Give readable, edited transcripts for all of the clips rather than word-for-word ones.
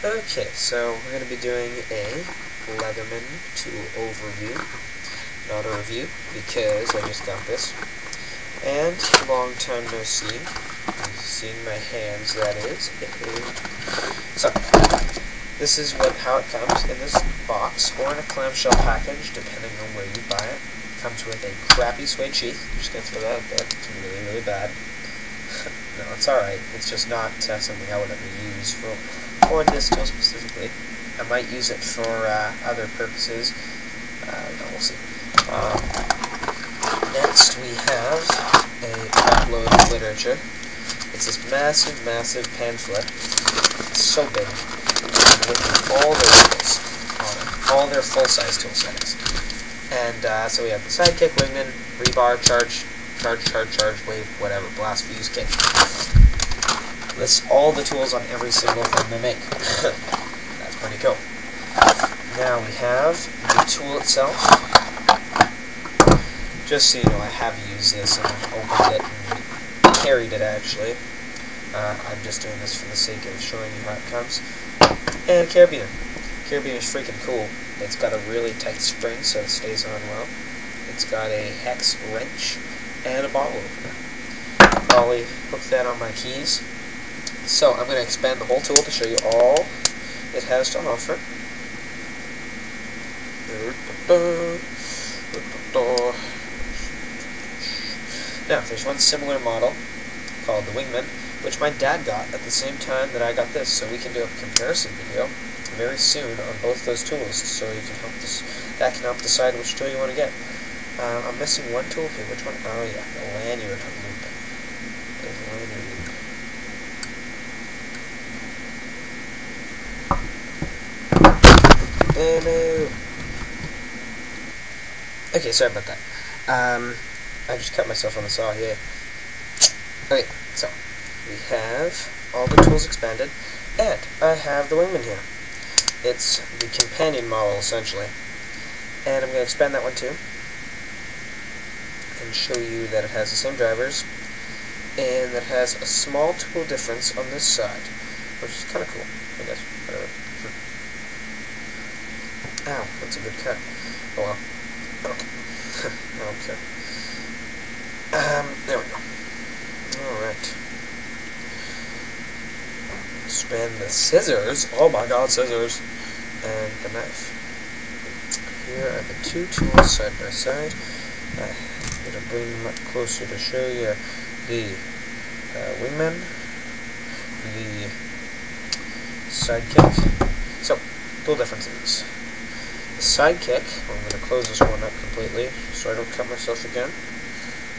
Okay, so we're going to be doing a Leatherman tool overview, not a review, because I just got this. And long time no see. You've seen my hands, that is. So, this is how it comes in this box, or in a clamshell package, depending on where you buy it. It comes with a crappy suede sheath. I'm just going to throw that out there. It's really, really bad. No, it's alright. It's just not something I would ever use for this tool specifically. I might use it for other purposes. No, we'll see. Next we have a truckload of literature. It's this massive, massive pamphlet. It's so big. With all their tools on it. All their full-size tool settings. And so we have the Sidekick, Wingman, rebar, charge, wave, whatever, blast, fuse, kick. Lists all the tools on every single thing they make. That's pretty cool. Now we have the tool itself. Just so you know, I have used this and opened it and carried it actually. I'm just doing this for the sake of showing you how it comes. And a carabiner. Carabiner is freaking cool. It's got a really tight spring so it stays on well. It's got a hex wrench and a bottle opener. Probably hook that on my keys. So I'm going to expand the whole tool to show you all it has to offer. Now, there's one similar model called the Wingman, which my dad got at the same time that I got this, so we can do a comparison video very soon on both those tools, so you can that can help decide which tool you want to get. I'm missing one tool here. Which one? Oh yeah, the lanyard loop. There's the lanyard loop. Oh no! Okay, sorry about that. I just cut myself on the saw here. Okay, so we have all the tools expanded, and I have the Wingman here. It's the companion model, essentially. And I'm going to expand that one too, and show you that it has the same drivers, and that it has a small tool difference on this side, which is kind of cool, I guess. Whatever. Ow, that's a good cut. Oh well. Okay. I don't care. There we go. Alright. Expand the scissors. Oh my god, scissors. And the knife. Here are the two tools side by side. I'm going to bring them up closer to show you the Wingman, the Sidekick. So, tool differences. The Sidekick, I'm going to close this one up completely so I don't cut myself again.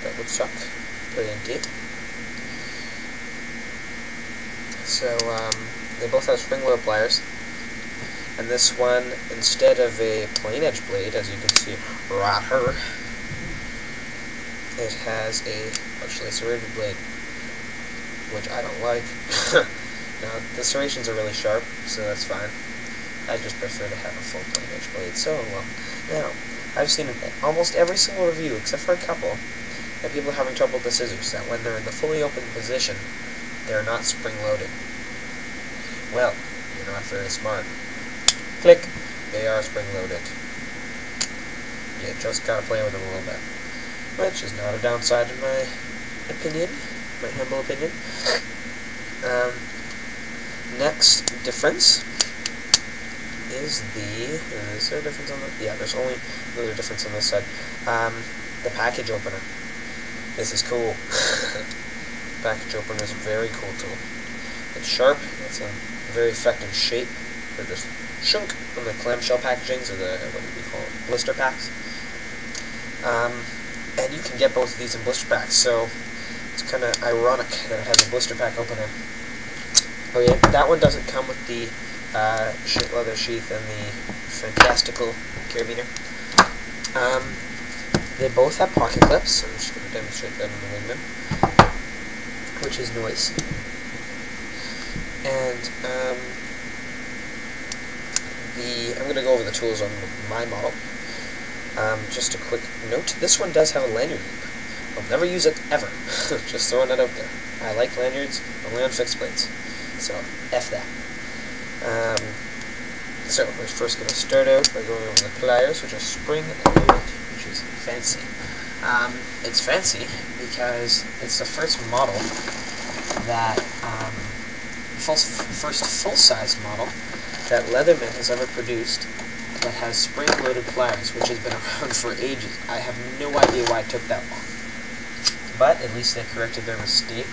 That would suck. Very indeed. So, they both have spring-loaded pliers. And this one, instead of a plain edge blade, as you can see right here, it has actually a serrated blade, which I don't like. Now, the serrations are really sharp, so that's fine. I just prefer to have a full plain edge blade, so well. Now, I've seen in almost every single review, except for a couple, that people are having trouble with the scissors, that when they're in the fully open position, they're not spring-loaded. Well, you're not very smart. Click. They are spring-loaded. You just gotta play with them a little bit. Which is not a downside in my opinion, my humble opinion. Next difference is is there a difference on the, yeah, there's only another difference on this side. The package opener. This is cool. Package opener is a very cool tool. It's sharp, it's a very effective shape. They're just shunk on the clamshell packagings, or the, what do we call it, blister packs. And you can get both of these in blister packs, so it's kind of ironic that it has a blister pack opener. Oh yeah, that one doesn't come with the leather sheath and the fantastical carabiner. They both have pocket clips. I'm just going to demonstrate that on the Wingman, which is nice. And I'm going to go over the tools on my model. Just a quick note, this one does have a lanyard loop. I'll never use it, ever. Just throwing that out there. I like lanyards only on fixed blades. So, F that. So we're first going to start out by going over the pliers, which are spring-loaded, which is fancy. It's fancy because it's the first model that, first full-size model that Leatherman has ever produced that has spring-loaded pliers, which has been around for ages. I have no idea why it took that long. But at least they corrected their mistake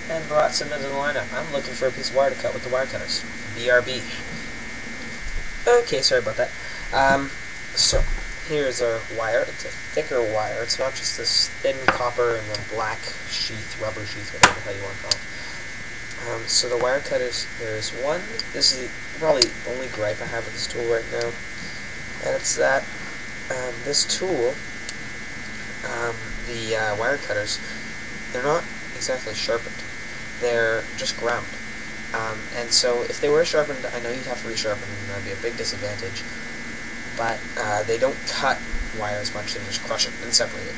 and brought some into the lineup. I'm looking for a piece of wire to cut with the wire cutters. BRB. Okay, sorry about that. So, here's our wire. It's a thicker wire. It's not just this thin copper and then black sheath, rubber sheath, whatever the hell you want to call it. So the wire cutters, there's one. This is probably the only gripe I have with this tool right now. And it's that this tool, the wire cutters, they're not exactly sharpened. They're just ground. And so if they were sharpened, I know you'd have to resharpen them, and that'd be a big disadvantage. But they don't cut wire as much, they just crush it and separate it.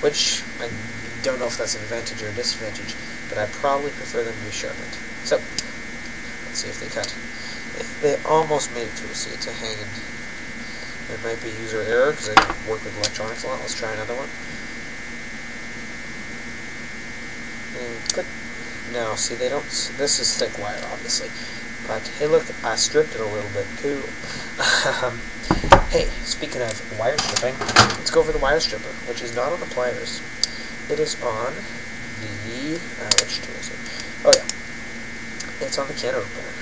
Which, I don't know if that's an advantage or a disadvantage, but I probably prefer them resharpened. So, let's see if they cut. They almost made it through, see, it's a hanging. It might be user error, because I don't work with electronics a lot. Let's try another one. Click. No, see, they don't. This is thick wire, obviously. But hey, look, I stripped it a little bit too. Hey, speaking of wire stripping, let's go over the wire stripper, which is not on the pliers. It is on the which tool is it? Oh yeah, it's on the can opener,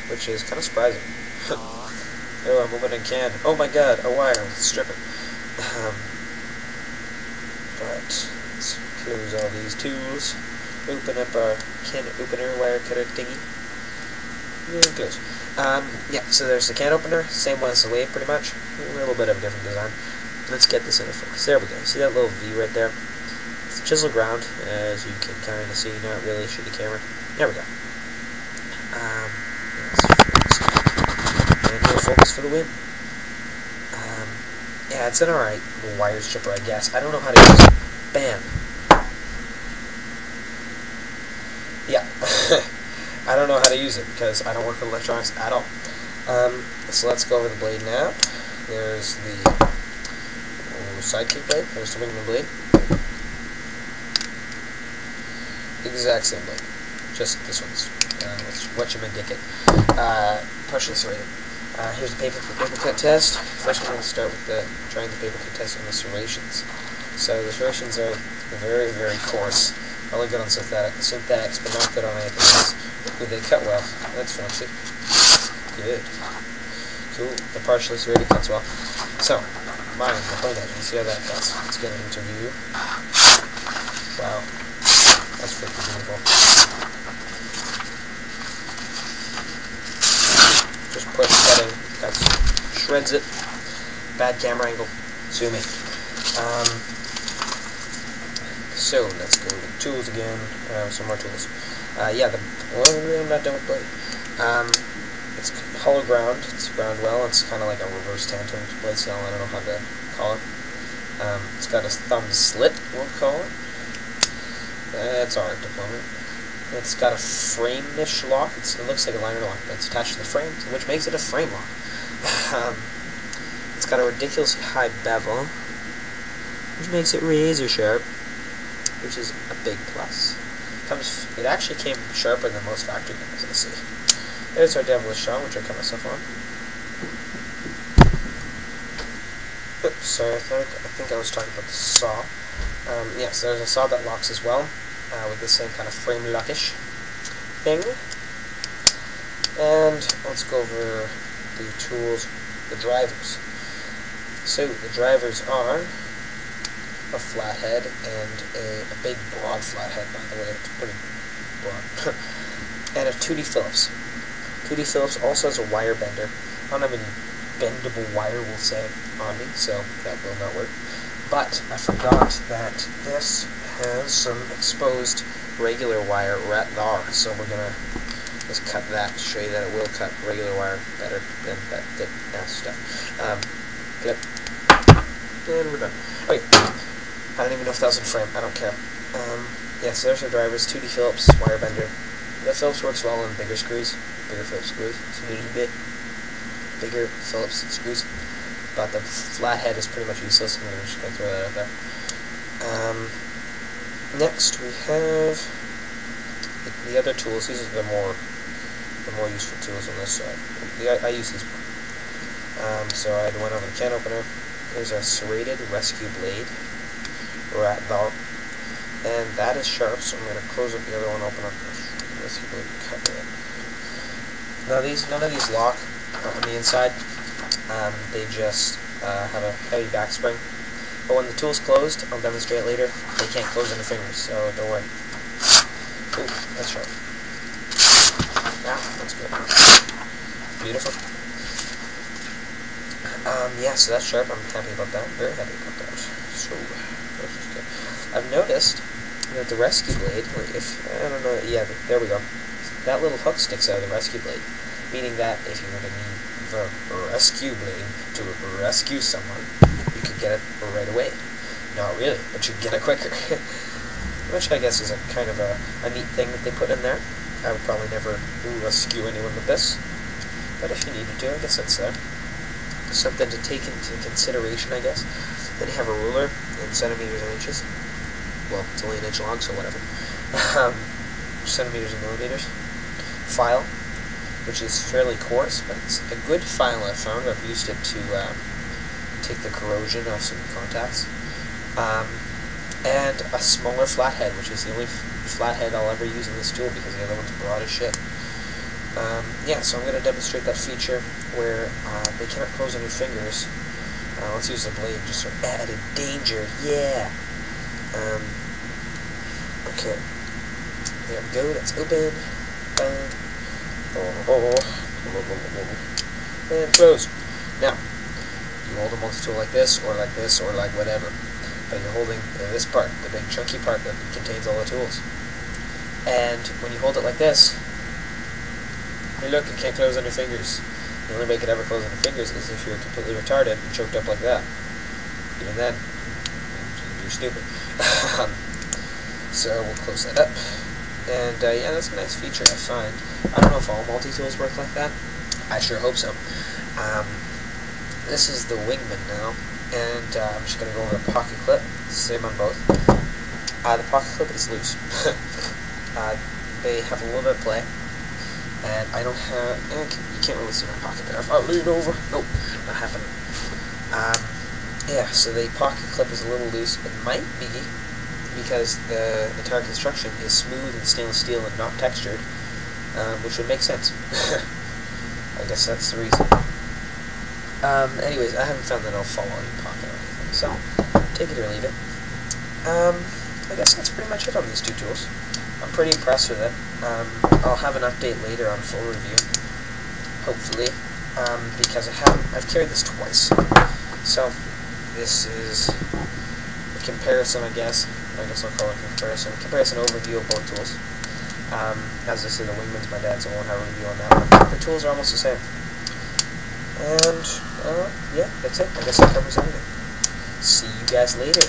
which is kind of surprising. Oh, I'm opening can. Oh my God, a wire. Let's strip it. But let's close all these tools. Open up our can opener wire cutter thingy. And close. Yeah, so there's the can opener, same one as the wave pretty much. A little bit of a different design. Let's get this into focus. There we go. See that little V right there? It's chisel ground, as you can kind of see, not really shoot the camera. There we go. And no focus for the win. Yeah, it's an alright wire stripper, I guess. I don't know how to use it. Bam. Yeah, I don't know how to use it because I don't work with electronics at all. So let's go over the blade now. There's the Sidekick blade. There's the Wingman blade. Exact same blade, just this one's whatchamadicket. Partially serrated. Here's the paper cut test. First, we're going to start with trying the paper cut test on the serrations. So the serrations are very, very coarse. Probably good on synthetics, but not good on anything else. Ooh, they cut well. That's fancy. Good. Cool. The partially serrated cuts well. So, mine, the point edge. Let's see how that cuts. Let's get an interview. Wow. That's freaking beautiful. Just push cutting. Cuts. Shreds it. Bad camera angle. Sue me. So let's go to tools again. Some more tools. Yeah, I'm not done with blade. It's hollow ground. It's ground well. It's kind of like a reverse tantrum blade style. I don't know how to call it. It's got a thumb slit, we'll call it. That's our deployment. It's got a frame-ish lock. It looks like a liner lock, but it's attached to the frame, which makes it a frame lock. It's got a ridiculously high bevel, which makes it razor sharp, which is a big plus. It actually came sharper than most factory guns, I see. There's our devilish saw, which I cut myself on. Oops, sorry, I think I was talking about the saw. Yes, there's a saw that locks as well, with the same kind of frame lockish thing. And let's go over the tools, the drivers. So the drivers are a flathead and a big broad flathead, by the way. It's pretty broad. And a 2D Phillips. 2D Phillips also has a wire bender. I don't have any bendable wire, we'll say, on me, so that will not work. But I forgot that this has some exposed regular wire right there, so we're gonna just cut that to show you that it will cut regular wire better than that thick nasty stuff. Clip, and we're done. Okay, I don't even know if that was in frame. I don't care. Yeah, so there's our drivers: 2D Phillips wire bender, The Phillips works well on bigger screws, bigger Phillips screws, so you need a bit bigger Phillips screws. But the flathead is pretty much useless, and I'm just going to throw that out there. Next we have the other tools. These are the more useful tools on this side. I use these more. So I went over the can opener. Here's a serrated rescue blade, right there, and that is sharp. So I'm going to close up the other one, open up the rescue blade, cut it. Now none of these lock on the inside. They just have a heavy back spring. But when the tool's closed, I'll demonstrate later, they can't close on your fingers, so don't worry. Ooh, that's sharp. Yeah, that's good. Beautiful. Yeah, so that's sharp. I'm happy about that. Very happy about that. So, this is good. I've noticed that the rescue blade, I don't know, yeah, there we go. That little hook sticks out of the rescue blade, meaning that if you were to need the rescue blade to rescue someone, you could get it right away. Not really, but you get it quicker. Which I guess is a kind of a neat thing that they put in there. I would probably never rescue anyone with this, but if you needed to, I guess that's something to take into consideration, I guess. Then you have a ruler in centimeters and inches. Well, it's only an inch long, so whatever. Centimeters and millimeters. File, which is fairly coarse, but it's a good file I've found. I've used it to take the corrosion off some contacts. And a smaller flathead, which is the only flathead I'll ever use in this tool because the other one's broad as shit. Yeah, so I'm going to demonstrate that feature where they cannot close on your fingers. Let's use the blade just for added danger. Yeah! Okay. There we go, that's open. And close. Now, you hold a multi-tool like this, or like whatever. But you're holding this part, the big chunky part that contains all the tools. And when you hold it like this, hey look, it can't close on your fingers. The only way it could ever close on your fingers is if you're completely retarded and choked up like that. Even then, you're stupid. So we'll close that up. And yeah, that's a nice feature I find. I don't know if all multi-tools work like that. I sure hope so. This is the Wingman now, and I'm just going to go over the pocket clip. Same on both. The pocket clip is loose. They have a little bit of play, and I don't have. You can't really see my pocket there. If I lean over, nope, not happening. Yeah, so the pocket clip is a little loose. It might be because the entire construction is smooth and stainless steel and not textured, which would make sense. I guess that's the reason. Anyways, I haven't found that it'll fall out of your pocket or anything, so take it or leave it. I guess that's pretty much it on these two tools. I'm pretty impressed with it. I'll have an update later on full review, hopefully, because I've carried this twice. So this is a comparison, I guess. I guess I'll call it a comparison. Comparison overview of both tools. As I said, the Wingman's my dad's, so I won't have a review on that one. The tools are almost the same. And, yeah, that's it. I guess that covers everything. See you guys later.